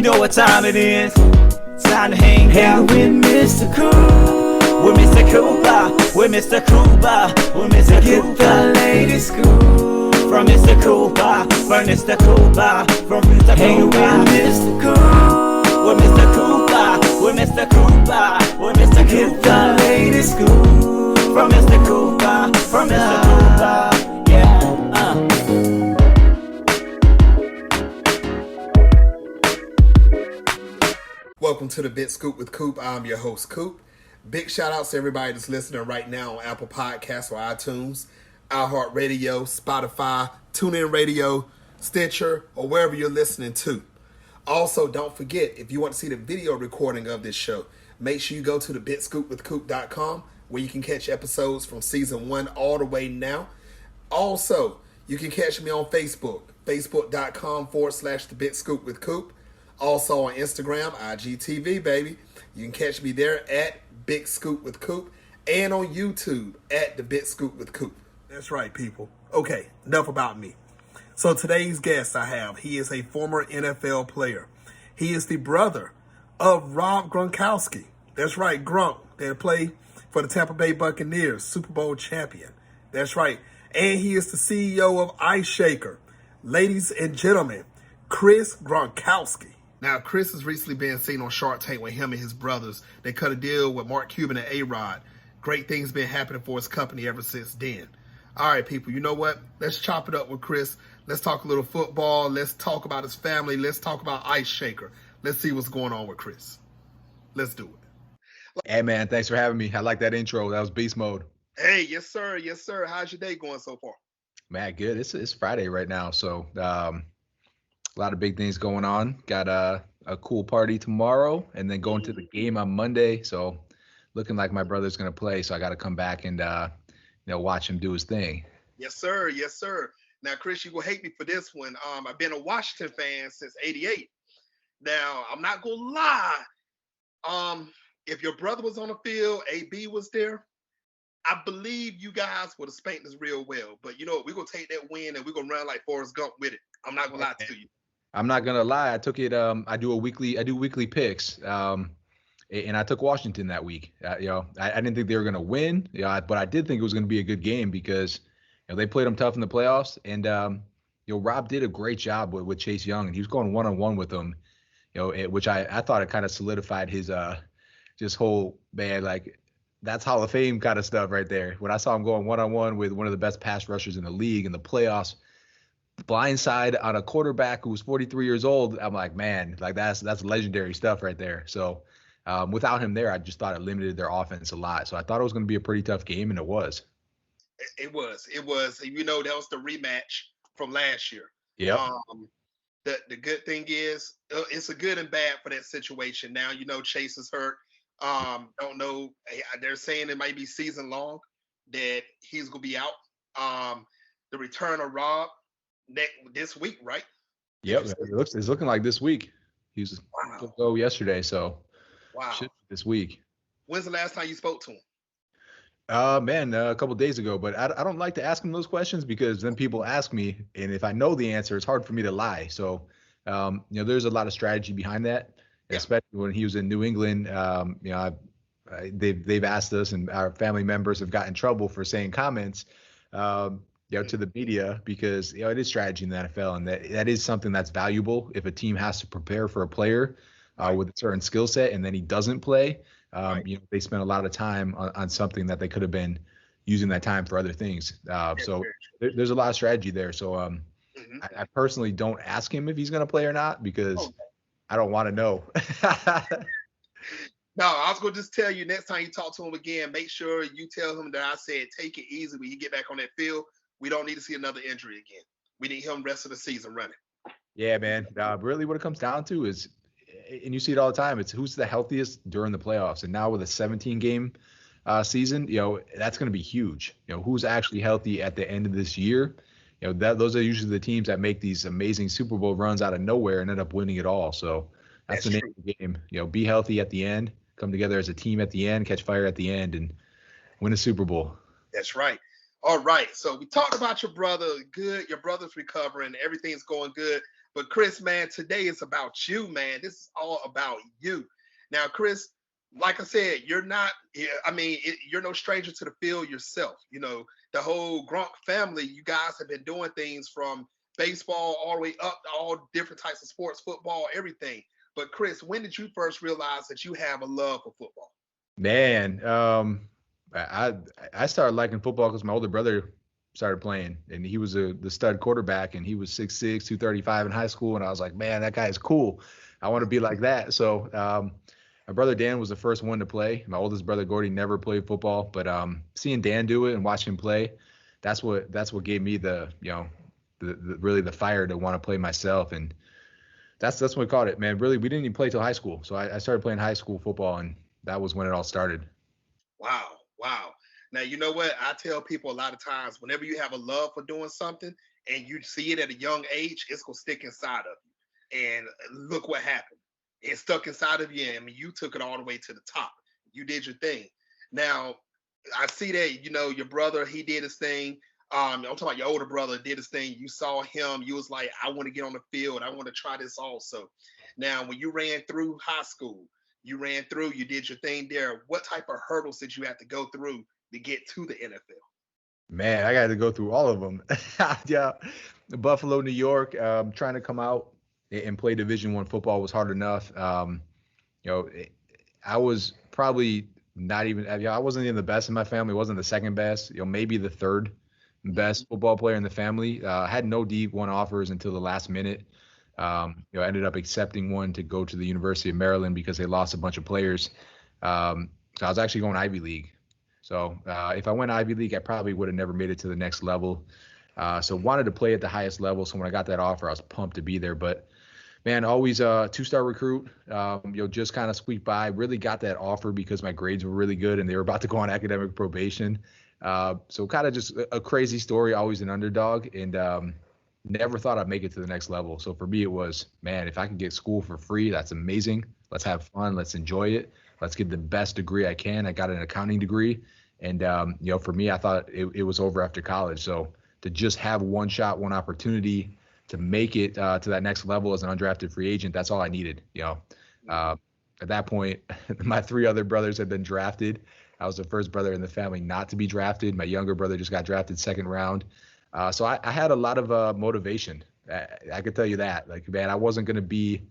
You know what time it is. Time to hang out with Mr. Coop. With Mr. Cooper. With Mr. Cooper. With Mr. Cooper. Get the latest scoop. From Mr. Cooper. From Mr. Cooper. From Mr. Cooper. Hang with Mr. Coop. With Mr. Cooper. With Mr. Cooper. With Mr. Cooper. Get the latest scoop. From Mr. Cooper. From Mr. Cooper. Yeah. Welcome to the Big Scoop with Coop. I'm your host, Coop. Big shout outs to everybody that's listening right now on Apple Podcasts or iTunes, iHeartRadio, Spotify, TuneIn Radio, Stitcher, or wherever you're listening to. Also, don't forget, if you want to see the video recording of this show, make sure you go to thebigscoopwithcoop.com where you can catch episodes from season 1 all the way now. Also, you can catch me on Facebook, facebook.com/thebigscoopwithcoop. Also on Instagram, IGTV, baby. You can catch me there at Big Scoop with Coop and on YouTube at The Big Scoop with Coop. That's right, people. Okay, enough about me. So today's guest I have, he is a former NFL player. He is the brother of Rob Gronkowski. That's right, Gronk, that played for the Tampa Bay Buccaneers, Super Bowl champion. That's right. And he is the CEO of Shaker. Ladies and gentlemen, Chris Gronkowski. Now, Chris has recently been seen on Shark Tank with him and his brothers. They cut a deal with Mark Cuban and A-Rod. Great things been happening for his company ever since then. All right, people, you know what? Let's chop it up with Chris. Let's talk a little football. Let's talk about his family. Let's talk about Shaker. Let's see what's going on with Chris. Let's do it. Hey, man, thanks for having me. I like that intro. That was beast mode. Hey, yes, sir. Yes, sir. How's your day going so far? Man, good. It's Friday right now, so a lot of big things going on. Got a cool party tomorrow and then going to the game on Monday. So looking like my brother's going to play. So I got to come back and, watch him do his thing. Yes, sir. Yes, sir. Now, Chris, you will hate me for this one. I've been a Washington fan since '88. Now, I'm not going to lie. If your brother was on the field, AB was there, I believe you guys would have spanked us real well. But you know what? We're going to take that win and we're going to run like Forrest Gump with it. I'm not going to lie to you. I'm not gonna lie. I took it. I do weekly picks, and I took Washington that week. I didn't think they were gonna win, but I did think it was gonna be a good game because they played them tough in the playoffs, and Rob did a great job with Chase Young, and he was going one-on-one with them, which I thought it kind of solidified his just whole man, like that's Hall of Fame kind of stuff right there. When I saw him going one-on-one with one of the best pass rushers in the league in the playoffs, blindside on a quarterback who was 43 years old, I'm like, man, like that's legendary stuff right there. So without him there, I just thought it limited their offense a lot. So I thought it was going to be a pretty tough game, and it was. It was. That was the rematch from last year. Yeah. The good thing is it's a good and bad for that situation. Now, Chase is hurt. Don't know. They're saying it might be season long that he's going to be out. The return of Rob this week, right? Yep, it's looking like this week. He was to go yesterday, so this week. When's the last time you spoke to him? A couple days ago, but I don't like to ask him those questions because then people ask me, and if I know the answer, it's hard for me to lie. So, there's a lot of strategy behind that, especially when he was in New England. They've asked us, and our family members have gotten in trouble for saying comments. To the media because it is strategy in the NFL, and that is something that's valuable. If a team has to prepare for a player with a certain skill set and then he doesn't play, they spend a lot of time on something that they could have been using that time for other things. So there's a lot of strategy there. So I personally don't ask him if he's going to play or not because I don't want to know. No, I was going to just tell you next time you talk to him again, make sure you tell him that I said take it easy when you get back on that field. We don't need to see another injury again. We need him rest of the season running. Yeah, man. Really what it comes down to is, and you see it all the time, it's who's the healthiest during the playoffs. And now with a 17-game season, that's going to be huge. Who's actually healthy at the end of this year. Those are usually the teams that make these amazing Super Bowl runs out of nowhere and end up winning it all. So that's the name of the game. Be healthy at the end, come together as a team at the end, catch fire at the end, and win a Super Bowl. That's right. All right. So we talked about your brother. Good. Your brother's recovering. Everything's going good. But Chris, man, today is about you, man. This is all about you. Now, Chris, like I said, you're not, you're no stranger to the field yourself. You know, the whole Gronk family, you guys have been doing things from baseball all the way up to all different types of sports, football, everything. But Chris, when did you first realize that you have a love for football? Man, I started liking football because my older brother started playing, and he was the stud quarterback, and he was 6'6", 235 in high school, and I was like, man, that guy is cool. I want to be like that. So my brother Dan was the first one to play. My oldest brother Gordy never played football, but seeing Dan do it and watching him play, that's what gave me the really the fire to want to play myself. And that's what we called it, man. Really, we didn't even play till high school. So I started playing high school football, and that was when it all started. Wow. Now, you know what? I tell people a lot of times, whenever you have a love for doing something and you see it at a young age, it's going to stick inside of you. And look what happened. It stuck inside of you. I mean, you took it all the way to the top. You did your thing. Now, I see that, you know, your brother, he did his thing. I'm talking about your older brother did his thing. You saw him. You was like, I want to get on the field. I want to try this also. Now, when you ran through high school, you did your thing there. What type of hurdles did you have to go through to get to the NFL? Man, I got to go through all of them. Yeah, Buffalo, New York, trying to come out and play Division I football was hard enough. I was probably not even, I wasn't even the best in my family. Wasn't the second best, maybe the third best football player in the family. Had no D1 offers until the last minute. Ended up accepting one to go to the University of Maryland because they lost a bunch of players. So I was actually going Ivy League. So if I went Ivy League, I probably would have never made it to the next level. So wanted to play at the highest level. So when I got that offer, I was pumped to be there. But man, always a two-star recruit. Just kind of squeaked by. Really got that offer because my grades were really good and they were about to go on academic probation. So kind of just a crazy story. Always an underdog, and never thought I'd make it to the next level. So for me, it was, man, if I can get school for free, that's amazing. Let's have fun. Let's enjoy it. Let's get the best degree I can. I got an accounting degree. And, for me, I thought it was over after college. So to just have one shot, one opportunity to make it to that next level as an undrafted free agent, that's all I needed. At that point, my three other brothers had been drafted. I was the first brother in the family not to be drafted. My younger brother just got drafted second round. So I had a lot of motivation. I could tell you that. Like, man, I wasn't going to be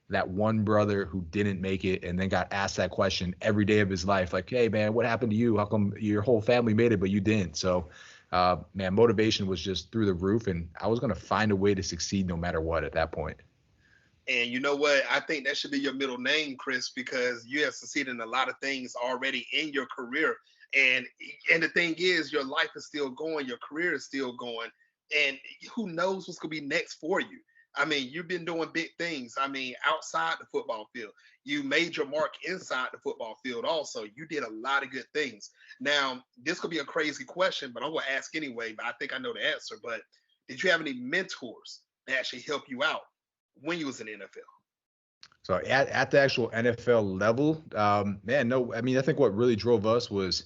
that one brother who didn't make it and then got asked that question every day of his life. Like, hey, man, what happened to you? How come your whole family made it, but you didn't? So, man, motivation was just through the roof, and I was going to find a way to succeed no matter what at that point. And you know what? I think that should be your middle name, Chris, because you have succeeded in a lot of things already in your career. And the thing is, your life is still going, your career is still going, and who knows what's going to be next for you. I mean, you've been doing big things. I mean, outside the football field, you made your mark inside the football field also. You did a lot of good things. Now, this could be a crazy question, but I'm going to ask anyway, but I think I know the answer. But did you have any mentors that actually help you out when you was in the NFL? So at the actual NFL level, man, no. I mean, I think what really drove us was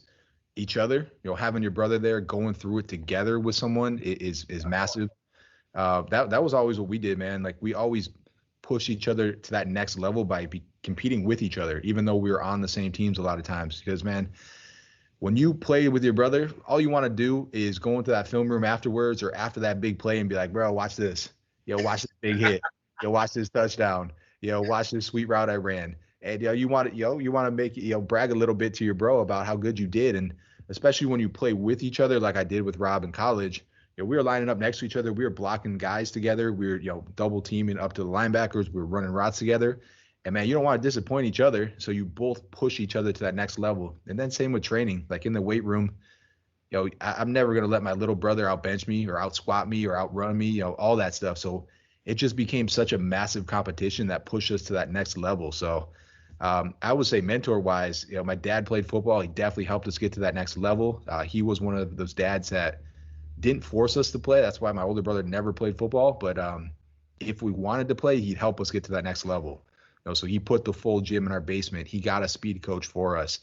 each other. Having your brother there, going through it together with someone is massive. That was always what we did, man. Like, we always push each other to that next level by competing with each other, even though we were on the same teams a lot of times. Because, man, when you play with your brother, all you want to do is go into that film room afterwards or after that big play and be like, bro, watch this. Watch this big hit. Watch this touchdown. Watch this sweet route I ran. And you want to make brag a little bit to your bro about how good you did. And especially when you play with each other, like I did with Rob in college. We were lining up next to each other. We were blocking guys together. We were, double teaming up to the linebackers. We were running routes together. And, man, you don't want to disappoint each other. So you both push each other to that next level. And then same with training. Like in the weight room, I'm never going to let my little brother outbench me or out squat me or outrun me, all that stuff. So it just became such a massive competition that pushed us to that next level. So I would say mentor-wise, my dad played football. He definitely helped us get to that next level. He was one of those dads that didn't force us to play. That's why my older brother never played football. But if we wanted to play, he'd help us get to that next level. So he put the full gym in our basement. He got a speed coach for us.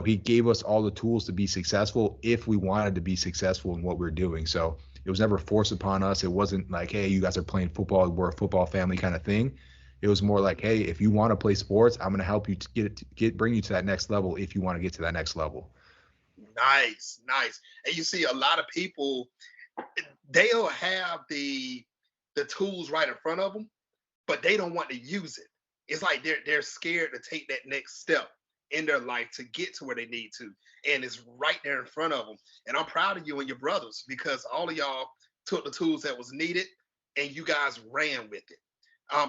He gave us all the tools to be successful if we wanted to be successful in what we're doing. So it was never forced upon us. It wasn't like, hey, you guys are playing football, we're a football family kind of thing. It was more like, hey, if you want to play sports, I'm going to help you to bring you to that next level if you want to get to that next level. Nice. And you see a lot of people, they'll have the tools right in front of them, but they don't want to use it. It's like they're scared to take that next step in their life to get to where they need to. And it's right there in front of them. And I'm proud of you and your brothers, because all of y'all took the tools that was needed and you guys ran with it.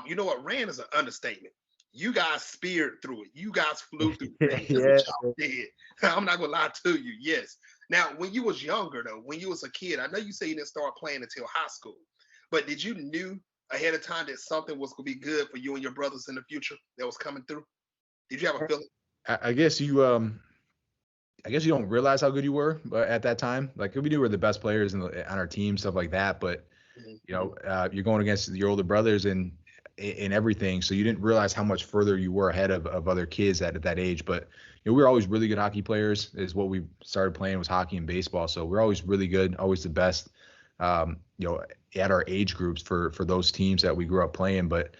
You know what? Ran is an understatement. You guys speared through it. You guys flew through it. That's what y'all did. I'm not gonna lie to you. Yes. Now, when you was younger though, when you was a kid, I know you say you didn't start playing until high school, but did you knew ahead of time that something was gonna be good for you and your brothers in the future that was coming through? Did you have a feeling? I guess you don't realize how good you were, but at that time, like we knew we were the best players on our team, stuff like that. But you're going against your older brothers and everything, so you didn't realize how much further you were ahead of other kids at that age. But we were always really good hockey players. Is what we started playing was hockey and baseball. So we're always really good, always the best. At our age groups for those teams that we grew up playing. But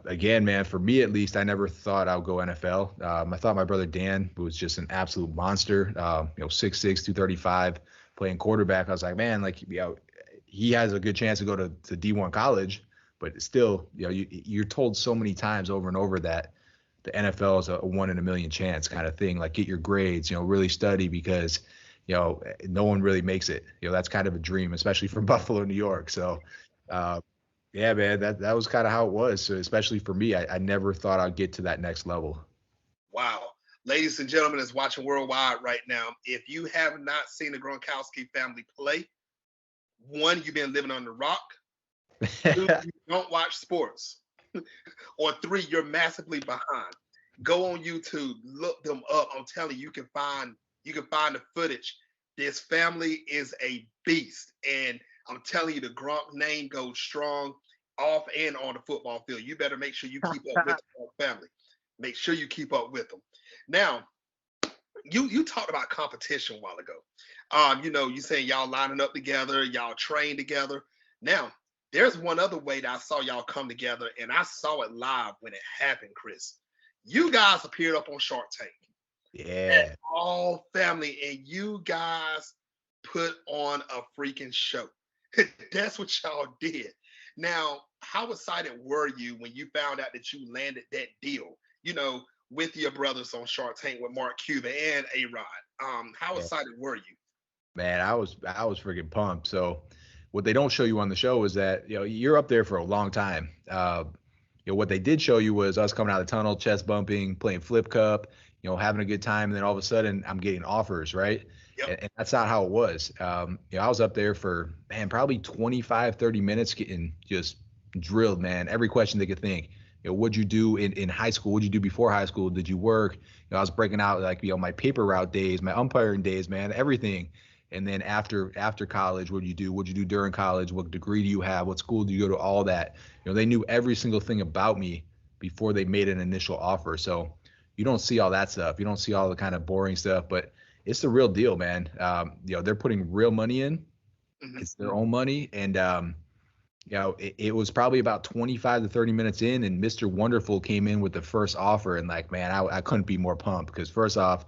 again, man, for me at least, I never thought I would go NFL. I thought my brother Dan was just an absolute monster. 6'6", 235, playing quarterback. I was like, man, he has a good chance to go to D1 college. But still, you're told so many times over and over that the NFL is a 1 in a million chance kind of thing. Like, get your grades, really study, because no one really makes it. That's kind of a dream, especially from Buffalo, New York. So, yeah, man, that was kind of how it was. So especially for me, I never thought I'd get to that next level. Wow. Ladies and gentlemen that's watching worldwide right now, if you have not seen the Gronkowski family play, 1, you've been living on the rock. 2, you don't watch sports. Or 3, you're massively behind. Go on YouTube, look them up. I'm telling you, you can find the footage. This family is a beast. And I'm telling you, the Gronk name goes strong off and on the football field. You better make sure you keep up with the Gronk family. Make sure you keep up with them. Now, you talked about competition a while ago. You saying y'all lining up together, y'all train together. Now, there's one other way that I saw y'all come together, and I saw it live when it happened, Chris. You guys appeared up on Shark Tank. Yeah. All family, and you guys put on a freaking show. That's what y'all did. Now, how excited were you when you found out that you landed that deal, with your brothers on Shark Tank with Mark Cuban and A-Rod? How excited were you? Man, I was freaking pumped. So what they don't show you on the show is that, you're up there for a long time. What they did show you was us coming out of the tunnel, chest bumping, playing flip cup, having a good time. And then all of a sudden I'm getting offers, right? Yep. And that's not how it was. I was up there for, probably 25, 30 minutes getting just drilled, man. Every question they could think. What'd you do in high school? What'd you do before high school? Did you work? I was breaking out my paper route days, my umpiring days, man, everything. And then after college, what'd you do? What'd you do during college? What degree do you have? What school do you go to? All that. They knew every single thing about me before they made an initial offer. So you don't see all that stuff. You don't see all the kind of boring stuff, but it's the real deal, man. They're putting real money in. Mm-hmm. It's their own money. And, it was probably about 25 to 30 minutes in, and Mr. Wonderful came in with the first offer. And I couldn't be more pumped, because first off,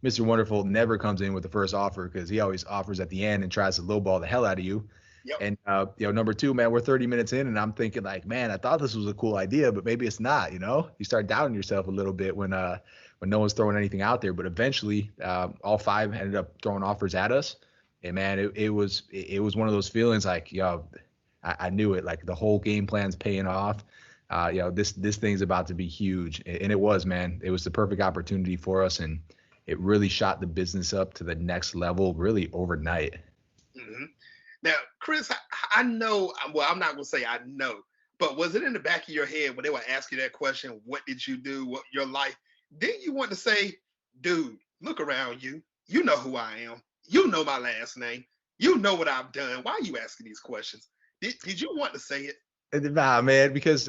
Mr. Wonderful never comes in with the first offer, because he always offers at the end and tries to lowball the hell out of you. Yep. And, number 2, man, we're 30 minutes in, and I'm thinking man, I thought this was a cool idea, but maybe it's not, You start doubting yourself a little bit when no one's throwing anything out there. But eventually, all 5 ended up throwing offers at us. And man, it was one of those feelings I knew it, the whole game plan's paying off. This thing's about to be huge. And it was, man. It was the perfect opportunity for us, and it really shot the business up to the next level really overnight. Mm-hmm. Now, Chris, I know, well, I'm not going to say I know, but was it in the back of your head when they would ask you that question, what did you do, what your life? Didn't you want to say, dude, look around you. You know who I am. You know my last name. You know what I've done. Why are you asking these questions? Did you want to say it? Nah, man, because,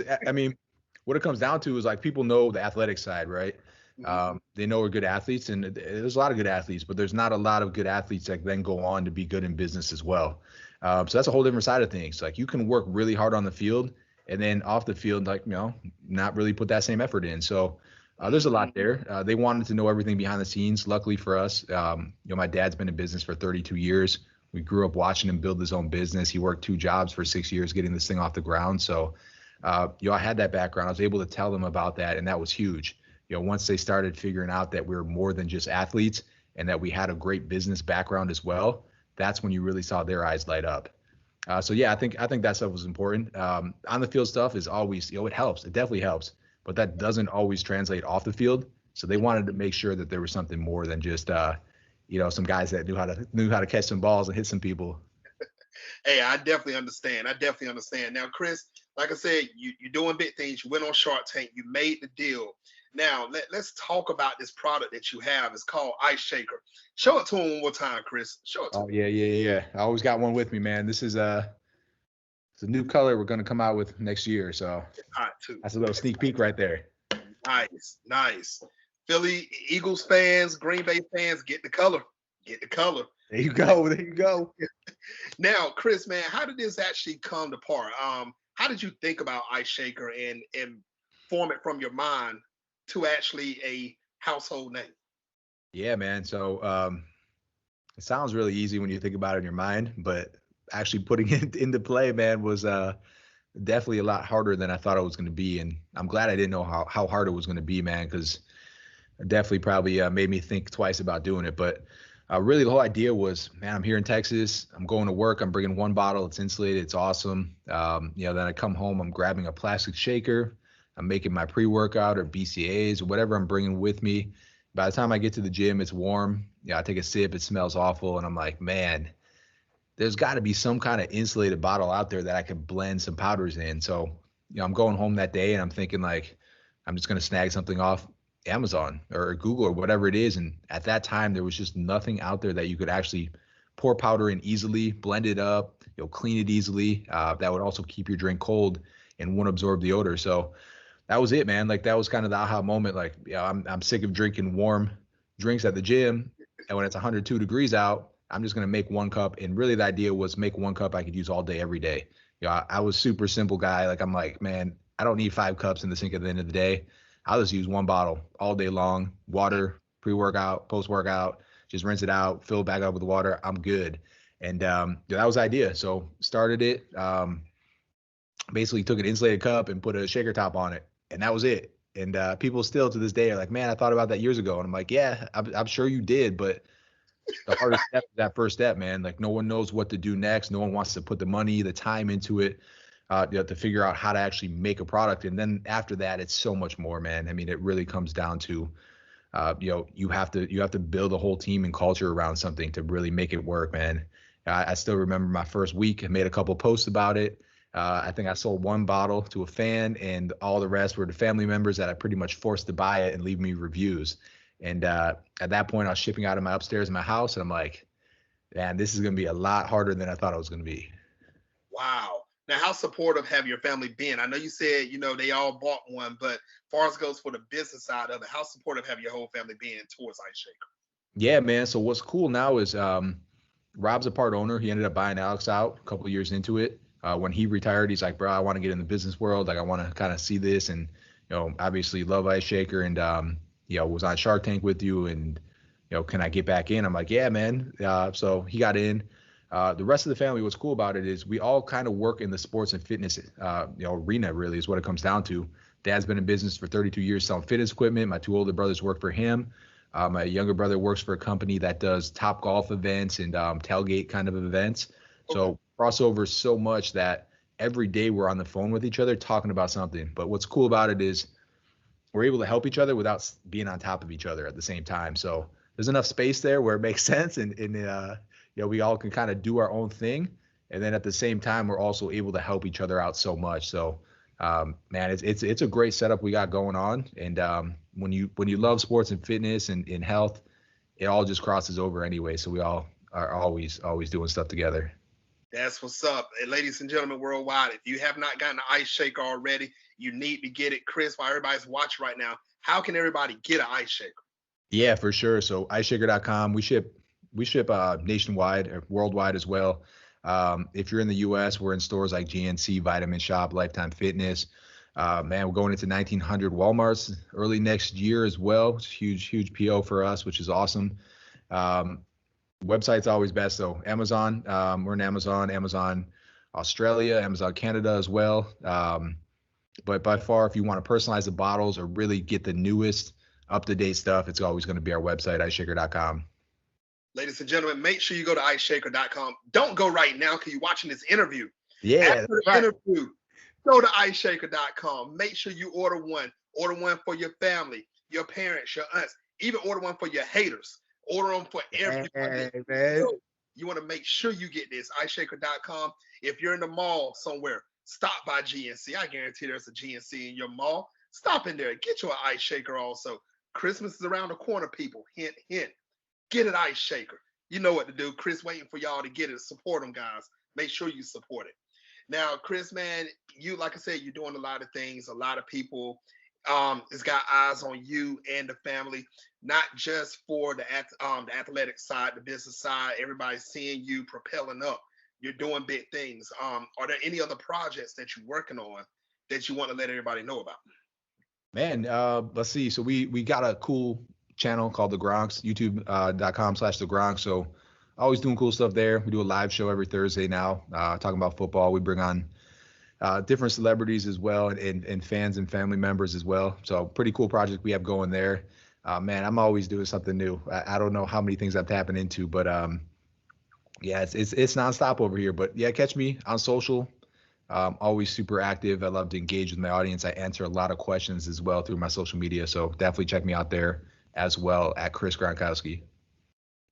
what it comes down to is people know the athletic side, right? Mm-hmm. They know we're good athletes, and there's a lot of good athletes, but there's not a lot of good athletes that then go on to be good in business as well. So that's a whole different side of things. Like you can work really hard on the field and then off the field, like, not really put that same effort in. So there's a lot there. They wanted to know everything behind the scenes. Luckily for us, my dad's been in business for 32 years. We grew up watching him build his own business. He worked 2 jobs for 6 years getting this thing off the ground. So, I had that background. I was able to tell them about that, and that was huge. Once they started figuring out that we were more than just athletes and that we had a great business background as well, that's when you really saw their eyes light up. So yeah, I think that stuff was important. On the field stuff is always, it helps. It definitely helps, but that doesn't always translate off the field. So they wanted to make sure that there was something more than just, some guys that knew how to catch some balls and hit some people. Hey, I definitely understand. Now, Chris, like I said, you're doing big things. You went on Shark Tank. You made the deal. Now, let's talk about this product that you have. It's called Ice Shaker. Show it to him one more time, Chris. Show it to him. Yeah. I always got one with me, man. This is it's a new color we're going to come out with next year. So that's a little sneak peek right there. Nice. Philly Eagles fans, Green Bay fans, get the color. There you go. Now, Chris, man, how did this actually come to part? How did you think about Ice Shaker and form it from your mind to actually a household name? Yeah, man. So it sounds really easy when you think about it in your mind, but actually putting it into play, man, was definitely a lot harder than I thought it was going to be. And I'm glad I didn't know how hard it was going to be, man, because it definitely probably made me think twice about doing it. But really the whole idea was, man, I'm here in Texas. I'm going to work. I'm bringing one bottle. It's insulated. It's awesome. Then I come home. I'm grabbing a plastic shaker. I'm making my pre-workout or BCAAs or whatever I'm bringing with me. By the time I get to the gym, it's warm. I take a sip. It smells awful. And I'm like, man, there's got to be some kind of insulated bottle out there that I could blend some powders in. So, I'm going home that day and I'm thinking like, I'm just going to snag something off Amazon or Google or whatever it is. And at that time, there was just nothing out there that you could actually pour powder in easily, blend it up, clean it easily. That would also keep your drink cold and won't absorb the odor. So that was it, man. Like that was kind of the aha moment. Like, I'm sick of drinking warm drinks at the gym. And when it's 102 degrees out, I'm just going to make 1 cup. And really the idea was make 1 cup I could use all day, every day. I was super simple guy. Like, I'm like, man, I don't need 5 cups in the sink at the end of the day. I'll just use 1 bottle all day long, water, pre-workout, post-workout, just rinse it out, fill it back up with water. I'm good. And that was the idea. So started it, basically took an insulated cup and put a shaker top on it. And that was it. And people still to this day are like, man, I thought about that years ago. And I'm like, yeah, I'm sure you did. But the hardest step is that first step, man. Like no one knows what to do next. No one wants to put the money, the time into it. To figure out how to actually make a product. And then after that, it's so much more, man. I mean, it really comes down to, you have to build a whole team and culture around something to really make it work, man. I still remember my first week. I made a couple posts about it. I think I sold 1 bottle to a fan and all the rest were the family members that I pretty much forced to buy it and leave me reviews. And at that point, I was shipping out of my upstairs in my house. And I'm like, man, this is going to be a lot harder than I thought it was going to be. Wow. Now, how supportive have your family been? I know you said, they all bought one, but as far as goes for the business side of it, how supportive have your whole family been towards Ice Shaker? Yeah, man. So what's cool now is Rob's a part owner. He ended up buying Alex out a couple of years into it. When he retired, he's like, bro, I want to get in the business world. Like, I want to kind of see this. And, obviously love Ice Shaker and, was on Shark Tank with you. And, can I get back in? I'm like, yeah, man. So he got in. The rest of the family, what's cool about it is we all kind of work in the sports and fitness, arena really is what it comes down to. Dad's been in business for 32 years selling fitness equipment. My 2 older brothers work for him. My younger brother works for a company that does Top Golf events and tailgate kind of events. Okay. So crossover so much that every day we're on the phone with each other talking about something. But what's cool about it is we're able to help each other without being on top of each other at the same time. So there's enough space there where it makes sense and we all can kind of do our own thing. And then at the same time, we're also able to help each other out so much. So, man, it's a great setup we got going on. And when you love sports and fitness and health, it all just crosses over anyway. So we all are always doing stuff together. That's what's up. And ladies and gentlemen worldwide, if you have not gotten an Ice Shaker already, you need to get it. Chris, while everybody's watching right now, how can everybody get an Ice Shaker? Yeah, for sure. So iceshaker.com, we ship nationwide or worldwide as well. If you're in the U.S., we're in stores like GNC, Vitamin Shop, Lifetime Fitness. Man, we're going into 1,900 Walmarts early next year as well. It's a huge PO for us, which is awesome. Website's always best though. Amazon, we're in Amazon Australia, Amazon Canada as well. But by far, if you want to personalize the bottles or really get the newest up-to-date stuff, it's always going to be our website, iceshaker.com. Ladies and gentlemen, make sure you go to iceshaker.com. Don't go right now because you're watching this interview. Yeah. After the interview, go to iceshaker.com. Make sure you order one. Order one for your family, your parents, your aunts. Even order one for your haters. Order them for everybody. Hey, you want to make sure you get this. iceshaker.com. If you're in the mall somewhere, stop by GNC. I guarantee there's a GNC in your mall. Stop in there. Get you an ice shaker also. Christmas is around the corner, people. Hint, hint. Get an ice shaker. You know what to do. Chris waiting for y'all to get it. Support them, guys. Make sure you support it. Now, Chris, man, you, like I said, you're doing a lot of things. A lot of people has got eyes on you and the family, not just for the athletic side, the business side. Everybody's seeing you propelling up. You're doing big things. Are there any other projects that you're working on that you want to let everybody know about? Man, let's see. So we got a cool channel called The Gronks, youtube.com/The Gronks. So always doing cool stuff there. We do a live show every Thursday now, talking about football. We bring on different celebrities as well, and fans and family members as well. So pretty cool project we have going there. Man, I'm always doing something new. I don't know how many things I'm tapping into, but yeah, it's nonstop over here. But yeah, catch me on social. Always super active. I love to engage with my audience. I answer a lot of questions as well through my social media. So definitely check me out there as well at Chris Gronkowski.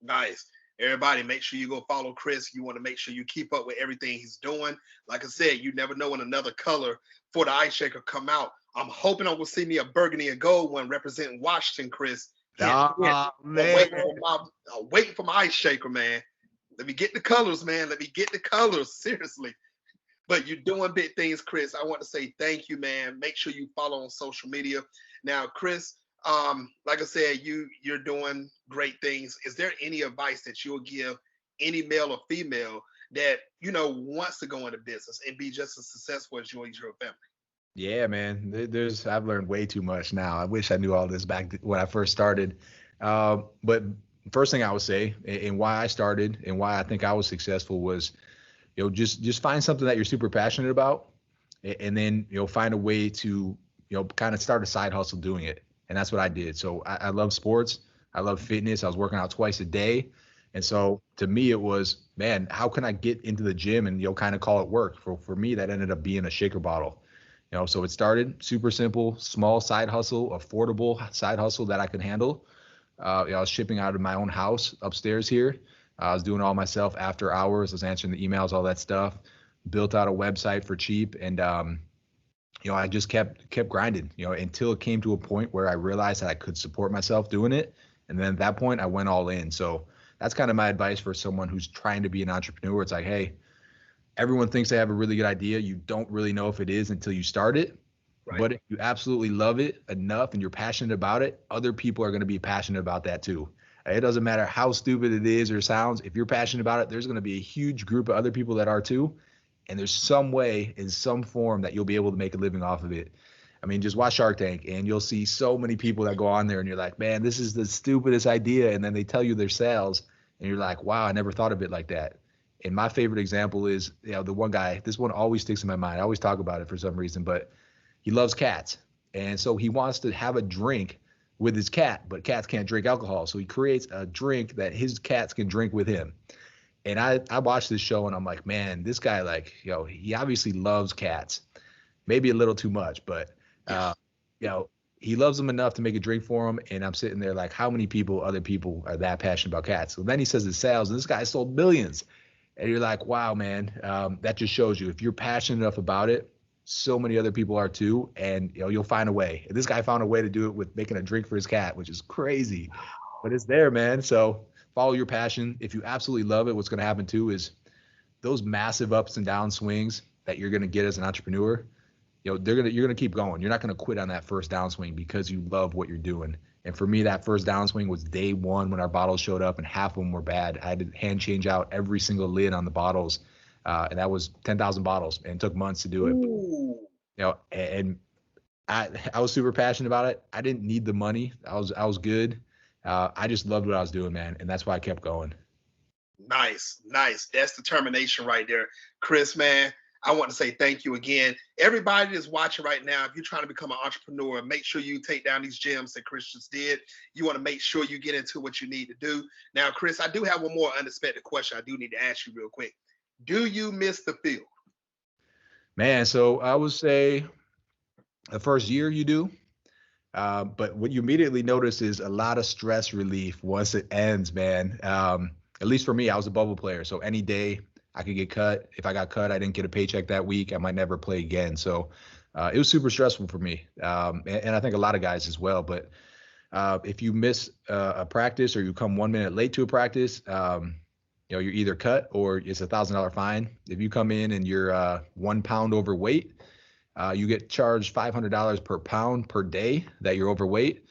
Nice. Everybody, make sure you go follow Chris. You want to make sure you keep up with everything he's doing. Like I said, you never know when another color for the ice shaker come out. I'm hoping I will see me a burgundy and gold one representing Washington, Chris. Man. I'm waiting for my ice shaker, man. Let me get the colors, man. Let me get the colors. Seriously. But you're doing big things, Chris. I want to say thank you, man. Make sure you follow on social media. Now, Chris, like I said, you're doing great things. Is there any advice that you'll give any male or female that, wants to go into business and be just as successful as you and your family? Yeah, man, I've learned way too much now. I wish I knew all this back when I first started. But first thing I would say, and why I started and why I think I was successful was, just find something that you're super passionate about, and then, find a way to, kind of start a side hustle doing it. And that's what I did. So I love sports. I love fitness. I was working out twice a day. And so to me, it was, man, how can I get into the gym and, kind of call it work? For me, that ended up being a shaker bottle. So it started super simple, small side hustle, affordable side hustle that I could handle. I was shipping out of my own house upstairs here. I was doing it all myself after hours. I was answering the emails, all that stuff. Built out a website for cheap, and I just kept grinding, until it came to a point where I realized that I could support myself doing it. And then at that point, I went all in. So that's kind of my advice for someone who's trying to be an entrepreneur. It's like, hey, everyone thinks they have a really good idea. You don't really know if it is until you start it. Right. But if you absolutely love it enough and you're passionate about it, other people are going to be passionate about that too. It doesn't matter how stupid it is or sounds. If you're passionate about it, there's going to be a huge group of other people that are too. And there's some way, in some form, that you'll be able to make a living off of it. I mean, just watch Shark Tank and you'll see so many people that go on there and you're like, man, this is the stupidest idea. And then they tell you their sales and you're like, wow, I never thought of it like that. And my favorite example is, the one guy, this one always sticks in my mind. I always talk about it for some reason, but he loves cats. And so he wants to have a drink with his cat, but cats can't drink alcohol. So he creates a drink that his cats can drink with him. And I watched this show and I'm like, man, this guy, he obviously loves cats, maybe a little too much, but, he loves them enough to make a drink for him. And I'm sitting there like, how many other people are that passionate about cats? So then he says his sales, and this guy sold millions. And you're like, wow, man, that just shows you if you're passionate enough about it, so many other people are too. And, you'll find a way. And this guy found a way to do it with making a drink for his cat, which is crazy, but it's there, man. So follow your passion. If you absolutely love it, what's going to happen too is those massive ups and down swings that you're going to get as an entrepreneur, you're going to keep going. You're not going to quit on that first downswing because you love what you're doing. And for me, that first downswing was day one when our bottles showed up and half of them were bad. I had to hand change out every single lid on the bottles. and that was 10,000 bottles, and it took months to do it. Ooh. And I was super passionate about it. I didn't need the money. I was good. I just loved what I was doing, man, and that's why I kept going. Nice. That's determination right there. Chris, man, I want to say thank you again. Everybody that's watching right now, if you're trying to become an entrepreneur, make sure you take down these gems that Chris just did. You want to make sure you get into what you need to do. Now, Chris, I do have one more unexpected question I do need to ask you real quick. Do you miss the field? Man, so I would say the first year you do. But what you immediately notice is a lot of stress relief once it ends, man. At least for me, I was a bubble player. So any day I could get cut. If I got cut, I didn't get a paycheck that week, I might never play again. So it was super stressful for me. And I think a lot of guys as well. But if you miss a practice or you come 1 minute late to a practice, you're either cut or it's $1,000 fine. If you come in and you're 1 pound overweight, you get charged $500 per pound per day that you're overweight.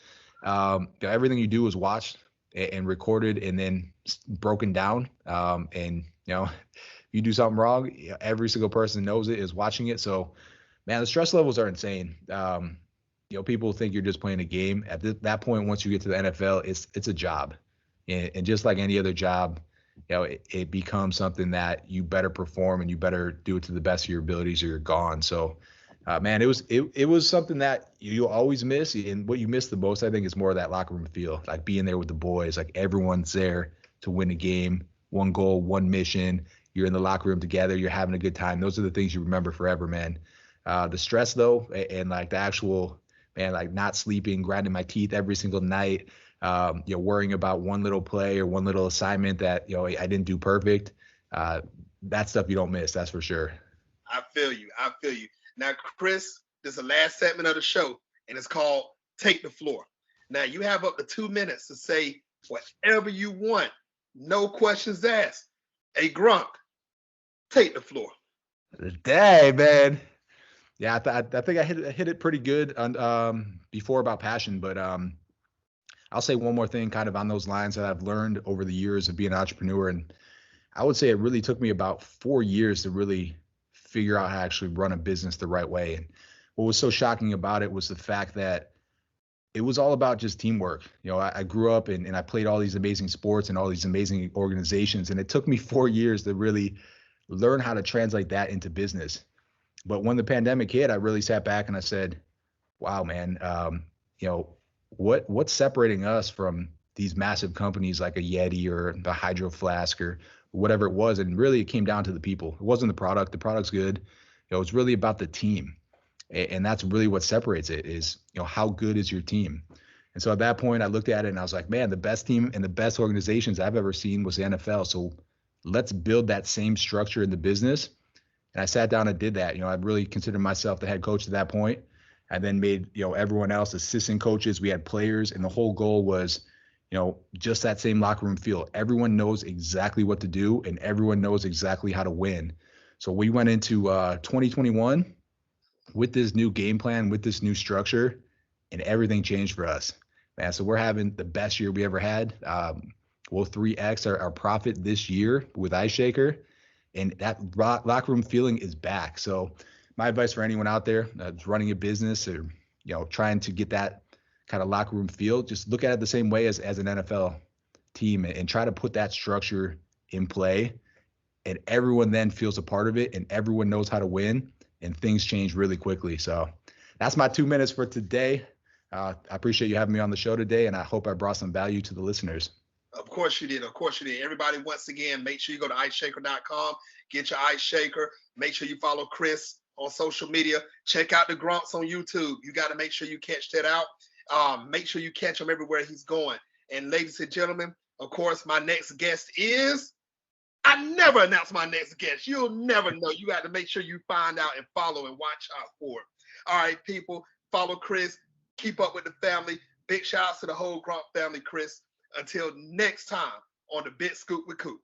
Everything you do is watched and recorded and then broken down. And you do something wrong, every single person knows it, is watching it. So, man, the stress levels are insane. People think you're just playing a game. At that point, once you get to the NFL, it's a job, and just like any other job, it becomes something that you better perform and you better do it to the best of your abilities or you're gone. So, man, it was something that you'll always miss. And what you miss the most, I think, is more of that locker room feel, like being there with the boys, like everyone's there to win a game, one goal, one mission. You're in the locker room together. You're having a good time. Those are the things you remember forever, man. The stress, though, and like the actual, man, like not sleeping, grinding my teeth every single night, worrying about one little play or one little assignment that, I didn't do perfect. That stuff you don't miss, that's for sure. I feel you. Now, Chris, this is the last segment of the show, and it's called Take the Floor. Now, you have up to 2 minutes to say whatever you want. No questions asked. Hey, Gronk, take the floor. Dang, man. Yeah, I think I hit it pretty good on before about passion, but I'll say one more thing kind of on those lines that I've learned over the years of being an entrepreneur. And I would say it really took me about 4 years to really figure out how to actually run a business the right way. And what was so shocking about it was the fact that it was all about just teamwork. I grew up and I played all these amazing sports and all these amazing organizations. And it took me 4 years to really learn how to translate that into business. But when the pandemic hit, I really sat back and I said, wow, man, what's separating us from these massive companies like a Yeti or the Hydro Flask or whatever it was? And really it came down to the people. It wasn't the product. The product's good. It's really about the team. And that's really what separates it is, how good is your team? And so at that point I looked at it and I was like, man, the best team and the best organizations I've ever seen was the NFL. So let's build that same structure in the business. And I sat down and did that. I really considered myself the head coach at that point. I then made, everyone else assistant coaches. We had players, and the whole goal was, just that same locker room feel. Everyone knows exactly what to do and everyone knows exactly how to win. So we went into 2021 with this new game plan, with this new structure, and everything changed for us, man. So we're having the best year we ever had. We'll 3X our profit this year with Ice Shaker, and that locker room feeling is back. So my advice for anyone out there that's running a business or, trying to get that kind of locker room feel, just look at it the same way as an NFL team and try to put that structure in play, and everyone then feels a part of it and everyone knows how to win. And things change really quickly. So that's my 2 minutes for today. I appreciate you having me on the show today, and I hope I brought some value to the listeners. Of course you did. Everybody, once again, make sure you go to iceshaker.com, get your Ice Shaker. Make sure you follow Chris on social media. Check out the Gronks on YouTube. You got to make sure you catch that out. Make sure you catch him everywhere he's going. And ladies and gentlemen, of course, my next guest is... I never announce my next guest. You'll never know. You got to make sure you find out and follow and watch out for it. All right, people, follow Chris. Keep up with the family. Big shout out to the whole Gronk family, Chris. Until next time on the Big Scoop with Coop.